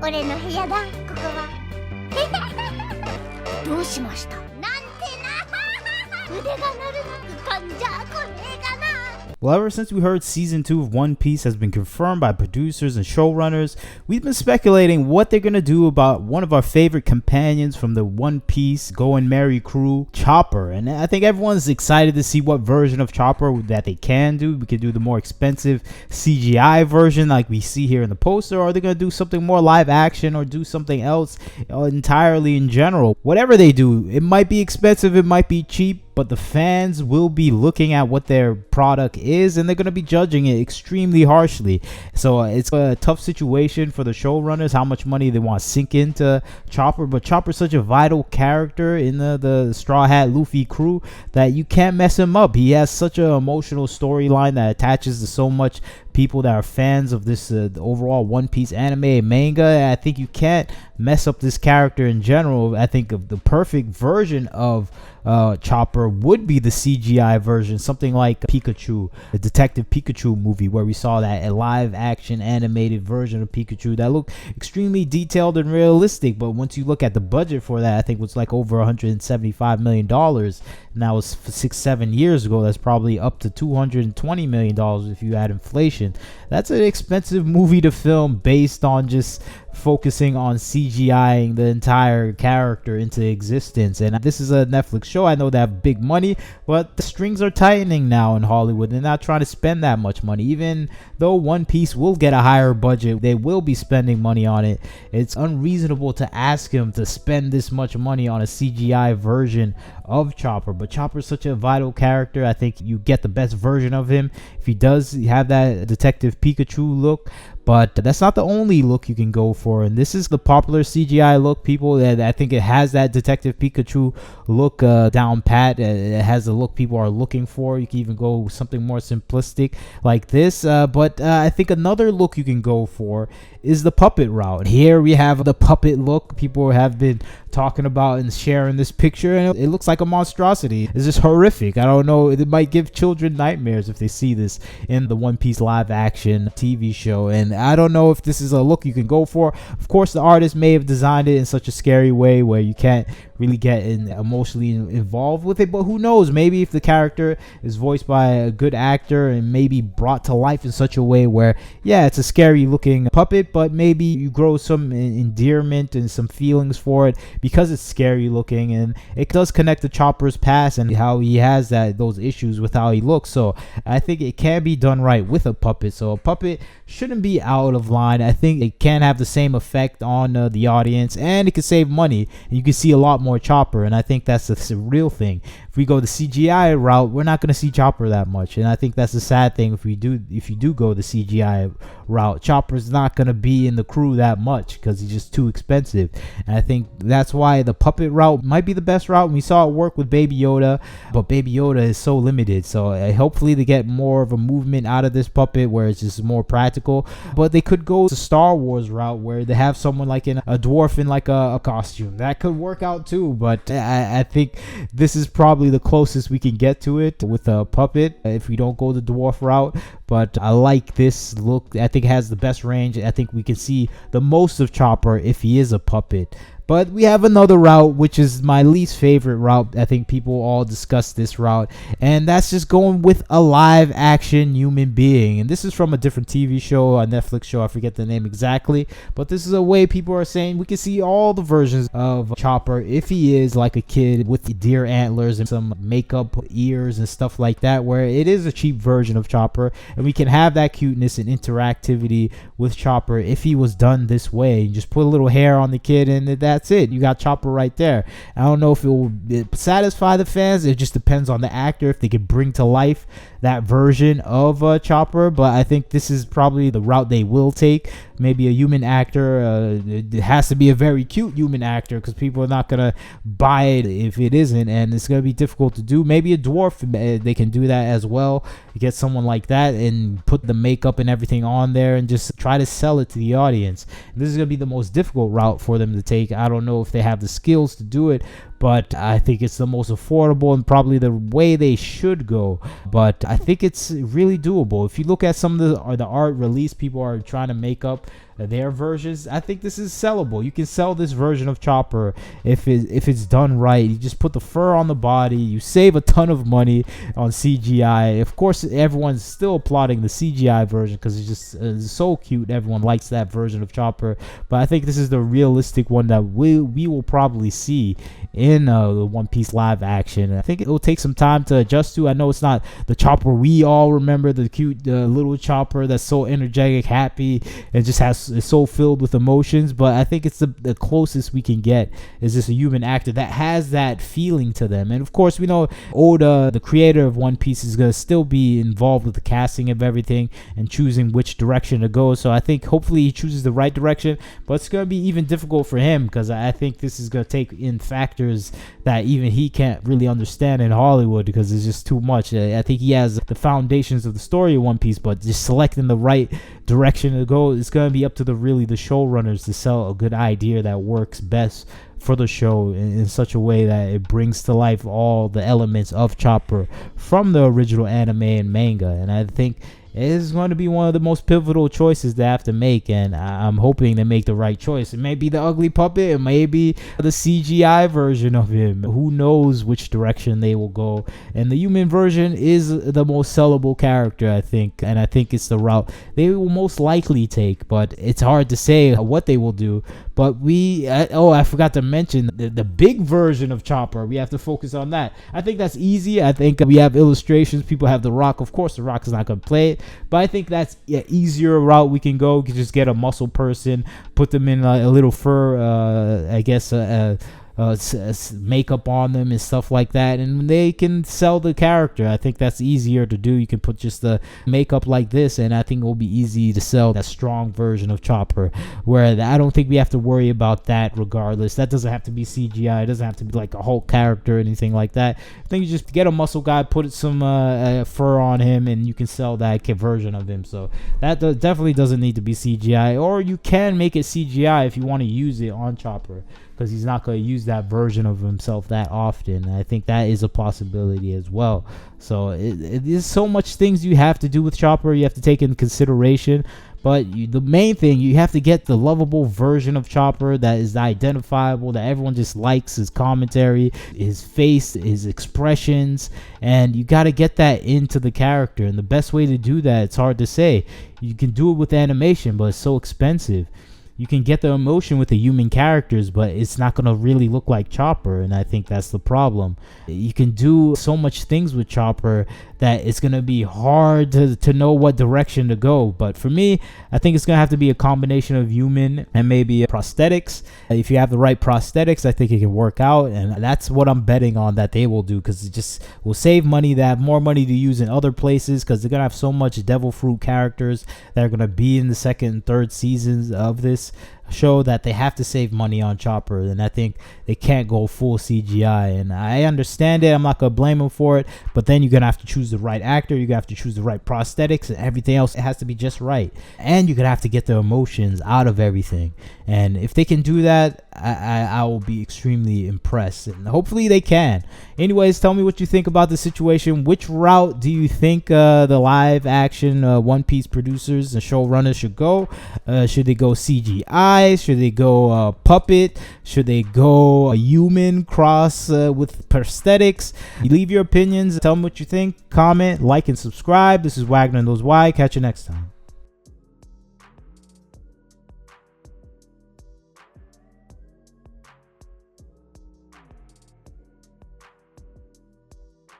俺の部屋だここはどうしましたなんてな腕が鳴るなかんじゃこれがな Well, ever since we heard season 2 of One Piece has been confirmed by producers and showrunners, we've been speculating what they're gonna do about one of our favorite companions from the One Piece Go and Marry crew, Chopper. And I think everyone's excited to see what version of Chopper that they can do. We could do the more expensive CGI version like we see here in the poster, or they're gonna do something more live action or do something else entirely in general. Whatever they do, it might be expensive, it might be cheap, but the fans will be looking at what their product is and they're going to be judging it extremely harshly. So it's a tough situation for the showrunners, how much money they want to sink into Chopper. But Chopper's such a vital character in the Straw Hat Luffy crew that you can't mess him up. He has such an emotional storyline that attaches to so much people that are fans of this overall One Piece anime and manga. I think you can't mess up this character in general. I think of the perfect version of Chopper would be the CGI version, something like Pikachu, the Detective Pikachu movie, where we saw that a live action animated version of Pikachu that looked extremely detailed and realistic. But once you look at the budget for that, I think it was like over $175 million, and that was 6-7 years ago. That's probably up to $220 million if you add inflation. That's an expensive movie to film based on just focusing on CGIing the entire character into existence. And this is a Netflix show. I know they have big money, but the strings are tightening now in Hollywood. They're not trying to spend that much money. Even though One Piece will get a higher budget, they will be spending money on it. It's unreasonable to ask him to spend this much money on a CGI version of Chopper. But Chopper's such a vital character. I think you get the best version of him if he does have that Detective Pikachu look. But that's not the only look you can go for, and this is the popular CGI look. People, that I think it has that Detective Pikachu look down pat. It has the look people are looking for. You can even go with something more simplistic like this. But I think another look you can go for is the puppet route. Here we have the puppet look. People have been talking about and sharing this picture, and it looks like a monstrosity. It's just horrific. I don't know. It might give children nightmares if they see this in the One Piece live action TV show. And I don't know if this is a look you can go for. Of course, the artist may have designed it in such a scary way where you can't really get emotionally involved with it, but who knows? Maybe if the character is voiced by a good actor and maybe brought to life in such a way where, yeah, it's a scary looking puppet, but maybe you grow some endearment and some feelings for it because it's scary looking, and it does connect to Chopper's past and how he has those issues with how he looks. So I think it can be done right with a puppet. So a puppet shouldn't be out of line. I think it can have the same effect on the audience, and it can save money, and you can see a lot more Chopper. And I think that's the real thing. If we go the CGI route, we're not going to see Chopper that much, and I think that's the sad thing. If you do go the CGI route, Chopper's not going to be in the crew that much because he's just too expensive. And I think that's why the puppet route might be the best route. We saw it work with Baby Yoda, but Baby Yoda is so limited. So hopefully they get more of a movement out of this puppet where it's just more practical. But they could go the Star Wars route where they have someone like a dwarf in like a costume. That could work out too. But I think this is probably the closest we can get to it with a puppet if we don't go the dwarf route. But I like this look. I think it has the best range. I think we can see the most of Chopper if he is a puppet. But we have another route, which is my least favorite route. I think people all discuss this route, and that's just going with a live action human being. And this is from a different TV show, a Netflix show, I forget the name exactly, but this is a way people are saying we can see all the versions of Chopper if he is like a kid with deer antlers and some makeup ears and stuff like that, where it is a cheap version of Chopper, and we can have that cuteness and interactivity with Chopper if he was done this way. You just put a little hair on the kid and that's it. You got Chopper right there. I don't know if it will satisfy the fans. It just depends on the actor if they can bring to life that version of Chopper. But I think this is probably the route they will take. Maybe a human actor. It has to be a very cute human actor because people are not gonna buy it if it isn't, and it's gonna be difficult to do. Maybe a dwarf. They can do that as well. You get someone like that and put the makeup and everything on there and just try to sell it to the audience. And this is gonna be the most difficult route for them to take. I don't know if they have the skills to do it, but I think it's the most affordable and probably the way they should go. But I think it's really doable. If you look at some of the art release people are trying to make up their versions, I think this is sellable. You can sell this version of Chopper if it's done right. You just put the fur on the body, you save a ton of money on CGI. Of course, everyone's still applauding the CGI version because it's just so cute. Everyone likes that version of Chopper, but I think this is the realistic one that we will probably see in the One Piece live action. I think it will take some time to adjust to. I know it's not the Chopper we all remember, the cute little Chopper that's so energetic, happy, and just is so filled with emotions, but I think it's the closest we can get is just a human actor that has that feeling to them. And of course, we know Oda, the creator of One Piece, is going to still be involved with the casting of everything and choosing which direction to go. So I think hopefully he chooses the right direction, but it's going to be even difficult for him because I think this is going to take in factors that even he can't really understand in Hollywood because it's just too much. I think he has the foundations of the story of One Piece, but just selecting the right direction to go, it's going to be up to the showrunners to sell a good idea that works best for the show in such a way that it brings to life all the elements of Chopper from the original anime and manga. And I think it is going to be one of the most pivotal choices they have to make, and I'm hoping they make the right choice. It may be the ugly puppet, it may be the CGI version of him. Who knows which direction they will go. And the human version is the most sellable character, I think, and I think it's the route they will most likely take, but it's hard to say what they will do. But I forgot to mention the big version of Chopper. We have to focus on that. I think that's easy. I think we have illustrations. People have The Rock. Of course, The Rock is not going to play it, but I think that's an easier route we can go. We can just get a muscle person, put them in a little fur, makeup on them and stuff like that, and they can sell the character. I think that's easier to do. You can put just the makeup like this, and I think it will be easy to sell that strong version of Chopper, where I don't think we have to worry about that regardless. That doesn't have to be CGI. It doesn't have to be like a Hulk character or anything like that. I think you just get a muscle guy, put some fur on him, and you can sell that version of him. So that definitely doesn't need to be CGI, or you can make it CGI if you want to use it on Chopper, because he's not going to use that version of himself that often. I think that is a possibility as well. So it is so much things you have to do with Chopper you have to take into consideration. But the main thing, you have to get the lovable version of Chopper that is identifiable, that everyone just likes his commentary, his face, his expressions, and you got to get that into the character. And the best way to do that, it's hard to say. You can do it with animation, but it's so expensive. You can get the emotion with the human characters, but it's not going to really look like Chopper, and I think that's the problem. You can do so much things with Chopper that it's going to be hard to know what direction to go. But for me, I think it's going to have to be a combination of human and maybe prosthetics. If you have the right prosthetics, I think it can work out, and that's what I'm betting on that they will do, because it just will save money. They have more money to use in other places because they're going to have so much devil fruit characters that are going to be in the second and third seasons of this show that they have to save money on Chopper, and I think they can't go full CGI, and I understand it. I'm not gonna blame them for it, but then you're gonna have to choose the right actor, you're gonna have to choose the right prosthetics, and everything else, it has to be just right, and you're gonna have to get the emotions out of everything. And if they can do that, I will be extremely impressed, and hopefully they can. Anyways, tell me what you think about the situation. Which route do you think the live action One Piece producers and showrunners should go? Should they go CGI? Should they go puppet? Should they go a human cross with prosthetics? You leave your opinions. Tell me what you think. Comment, like, and subscribe. This is Wagner Knows Why. Catch you next time.